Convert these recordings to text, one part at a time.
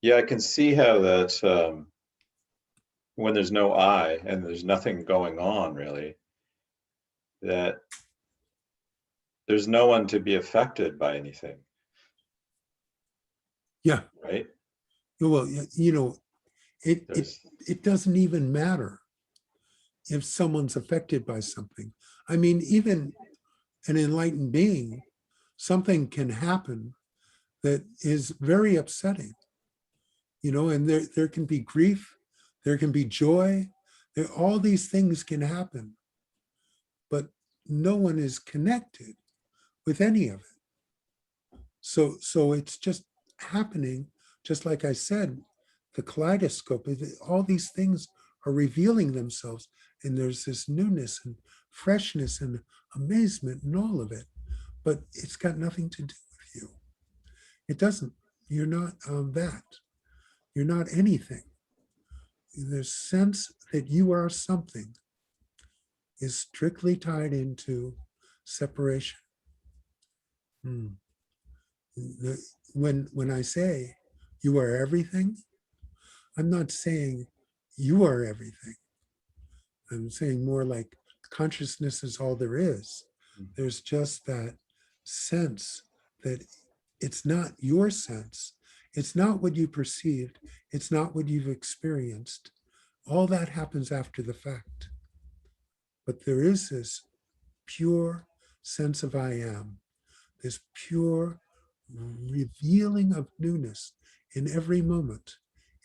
Yeah, I can see how that when there's no I and there's nothing going on really, that there's no one to be affected by anything, Yeah. right? Well, it it There's it doesn't even matter if someone's affected by something. I mean, even an enlightened being, something can happen that is very upsetting, and there can be grief, there can be joy, all these things can happen, but no one is connected with any of it. So it's just happening, just like I said, the kaleidoscope, all these things are revealing themselves, and there's this newness and freshness and amazement and all of it, but it's got nothing to do with you. It doesn't. You're not that. You're not anything. The sense that you are something is strictly tied into separation. Hmm. When I say you are everything, I'm not saying you are everything. I'm saying more like consciousness is all there is. There's just that sense that it's not your sense. It's not what you perceived. It's not what you've experienced. All that happens after the fact. But there is this pure sense of I am, this pure revealing of newness in every moment,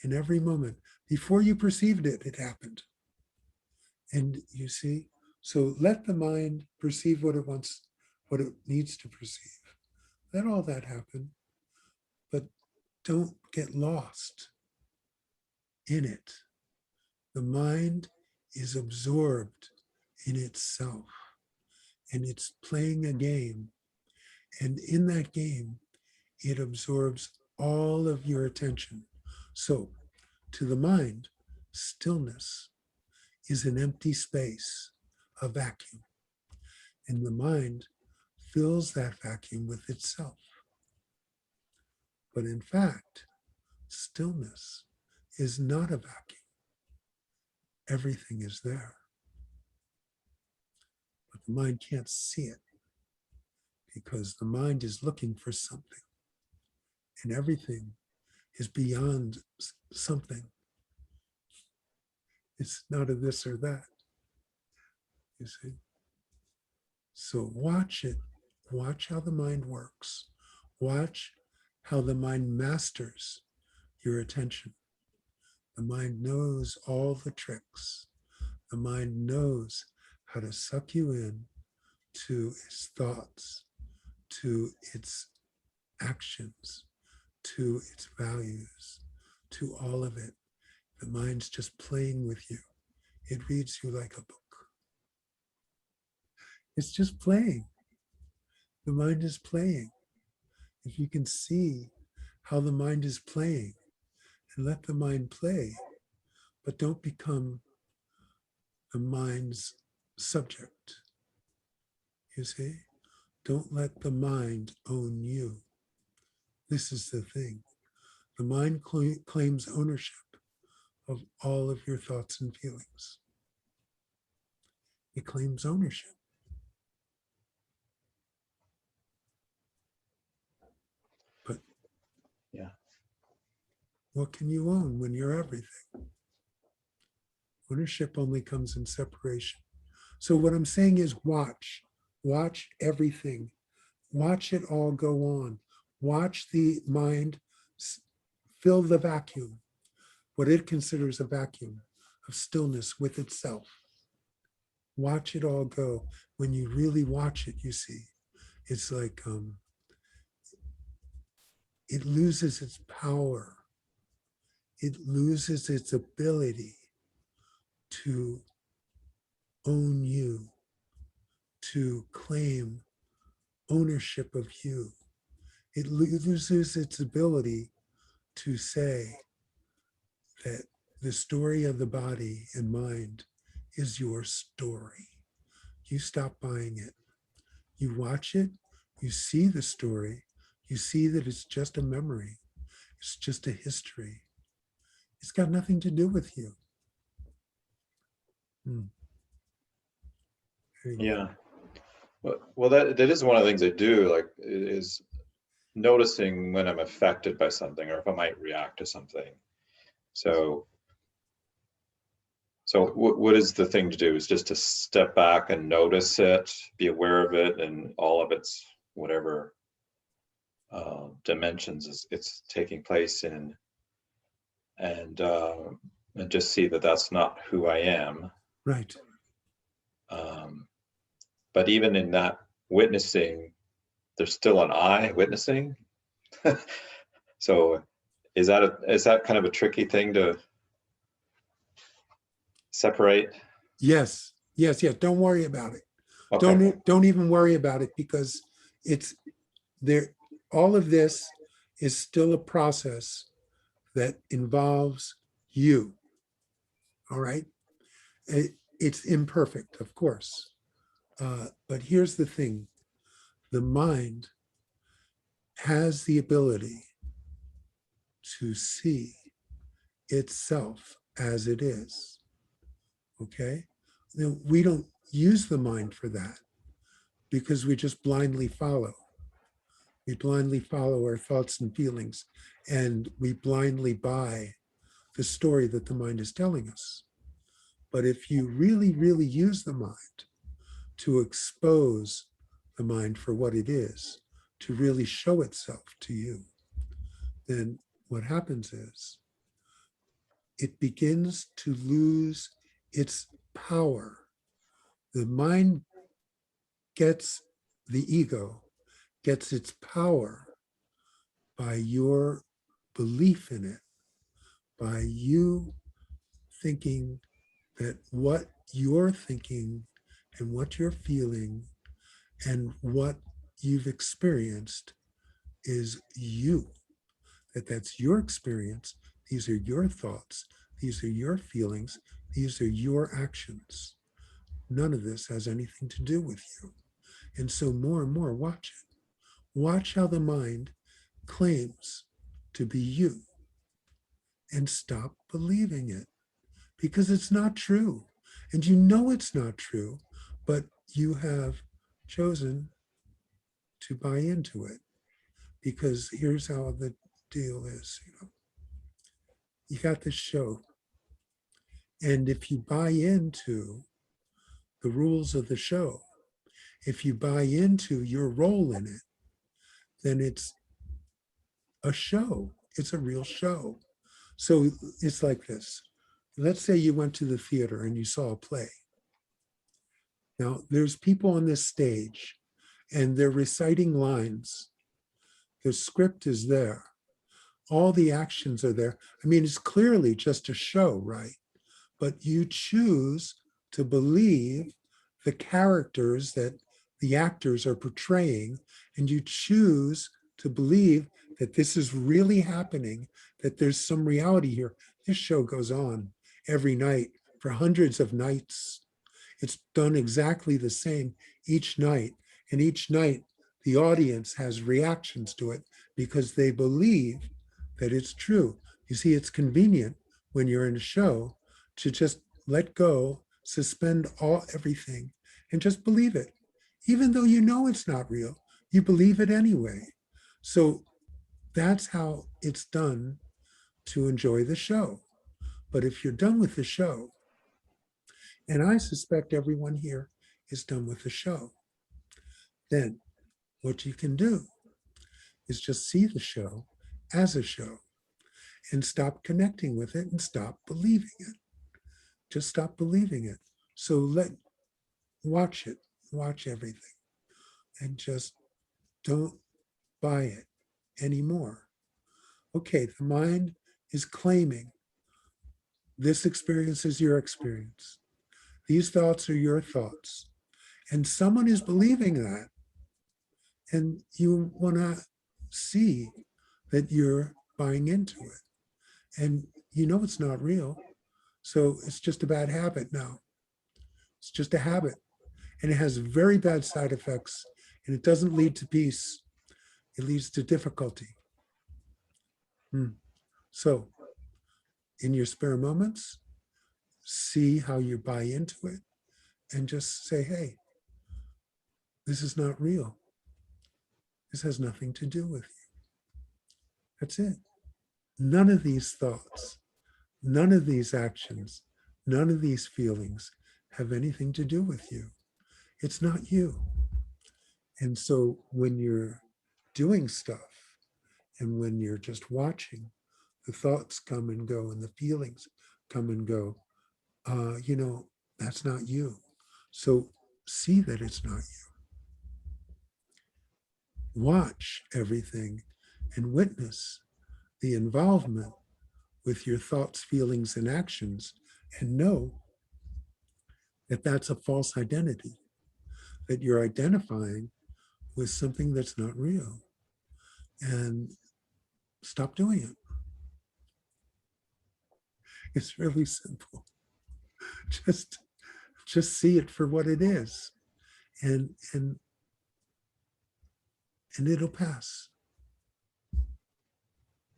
in every moment. Before you perceived it, it happened. And you see, so let the mind perceive what it wants, what it needs to perceive. Let all that happen, but don't get lost in it. The mind is absorbed in itself and it's playing a game. And in that game, it absorbs all of your attention. So to the mind, stillness is an empty space, a vacuum. And the mind fills that vacuum with itself. But in fact, stillness is not a vacuum. Everything is there. But the mind can't see it because the mind is looking for something. And everything is beyond something. It's not a this or that, you see. So watch it. Watch how the mind works. Watch how the mind masters your attention. The mind knows all the tricks. The mind knows how to suck you in to its thoughts, to its actions, to its values, to all of it. The mind's just playing with you. It reads you like a book. It's just playing. The mind is playing. If you can see how the mind is playing and let the mind play, but don't become the mind's subject. You see? Don't let the mind own you. This is the thing. The mind claims ownership of all of your thoughts and feelings. It claims ownership. But yeah. what can you own when you're everything? Ownership only comes in separation. So what I'm saying is watch everything. Watch it all go on. Watch the mind fill the vacuum, what it considers a vacuum of stillness with itself. Watch it all go. When you really watch it, you see, it's like it loses its power. It loses its ability to own you, to claim ownership of you. It loses its ability to say that the story of the body and mind is your story. You stop buying it. You watch it, you see the story, you see that it's just a memory. It's just a history. It's got nothing to do with you. Yeah. Well, that is one of the things I do, like, is noticing when I'm affected by something or if I might react to something. So what is the thing to do? Is just to step back and notice it, be aware of it, and all of its whatever dimensions it's taking place in, and just see that that's not who I am. Right. But even in that witnessing, there's still an I witnessing. So is that kind of a tricky thing to separate? Yes. Don't worry about it. Okay. Don't even worry about it, because it's there. All of this is still a process that involves you. All right. It's imperfect, of course. But here's the thing. The mind has the ability to see itself as it is. Okay? Now, we don't use the mind for that because we just blindly follow. We blindly follow our thoughts and feelings, and we blindly buy the story that the mind is telling us. But if you really, really use the mind to expose the mind for what it is, to really show itself to you, then what happens is it begins to lose its power. The mind gets, the ego gets its power by your belief in it, by you thinking that what you're thinking and what you're feeling and what you've experienced is you, that's your experience. These are your thoughts. These are your feelings. These are your actions. None of this has anything to do with you. And so more and more, watch it. Watch how the mind claims to be you and stop believing it, because it's not true. And you know it's not true, but you have chosen to buy into it, because here's how the deal is. You got this show, and if you buy into the rules of the show, if you buy into your role in it, then it's a show. It's a real show. So it's like this. Let's say you went to the theater and you saw a play. Now, there's people on this stage and they're reciting lines. The script is there. All the actions are there. I mean, it's clearly just a show, right? But you choose to believe the characters that the actors are portraying, and you choose to believe that this is really happening, that there's some reality here. This show goes on every night for hundreds of nights. It's done exactly the same each night. And each night, the audience has reactions to it because they believe that it's true. You see, it's convenient when you're in a show to just let go, suspend everything, and just believe it. Even though you know it's not real, you believe it anyway. So that's how it's done to enjoy the show. But if you're done with the show, and I suspect everyone here is done with the show, then what you can do is just see the show as a show and stop connecting with it and stop believing it. Just stop believing it. So watch it, watch everything, and just don't buy it anymore. Okay, the mind is claiming this experience is your experience. These thoughts are your thoughts. And someone is believing that. And you want to see that you're buying into it. And you know it's not real. So it's just a bad habit now. It's just a habit. And it has very bad side effects. And it doesn't lead to peace. It leads to difficulty. So in your spare moments, see how you buy into it and just say, hey, this is not real. This has nothing to do with you. That's it. None of these thoughts, none of these actions, none of these feelings have anything to do with you. It's not you. And so when you're doing stuff and when you're just watching, the thoughts come and go and the feelings come and go, that's not you. So see that it's not you. Watch everything and witness the involvement with your thoughts, feelings, and actions, and know that that's a false identity, that you're identifying with something that's not real. And stop doing it. It's really simple. Just see it for what it is. And it'll pass.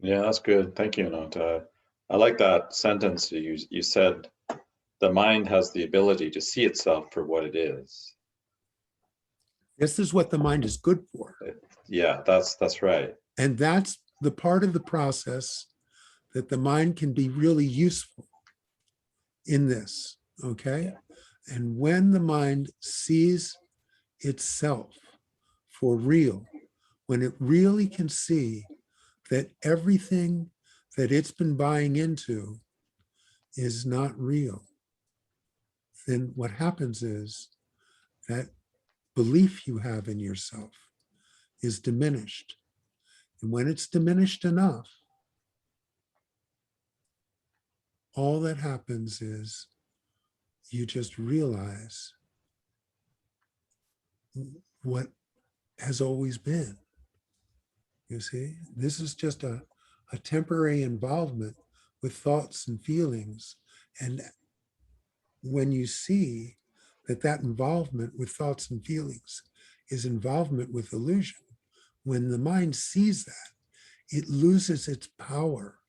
Yeah, that's good. Thank you, Ananta. I like that sentence you said, the mind has the ability to see itself for what it is. This is what the mind is good for. Yeah, that's right. And that's the part of the process that the mind can be really useful in this, okay? Yeah. And when the mind sees itself for real, when it really can see that everything that it's been buying into is not real, then what happens is that belief you have in yourself is diminished. And when it's diminished enough, all that happens is you just realize what has always been. You see, this is just a temporary involvement with thoughts and feelings. And when you see that that involvement with thoughts and feelings is involvement with illusion, when the mind sees that, it loses its power.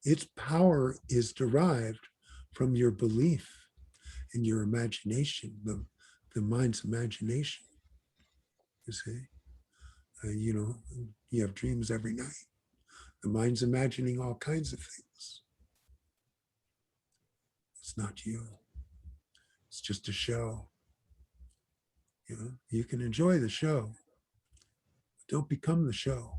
Its power is derived from your belief and your imagination, the mind's imagination. You see, you have dreams every night. The mind's imagining all kinds of things. It's not you. It's just a show. You can enjoy the show. Don't become the show.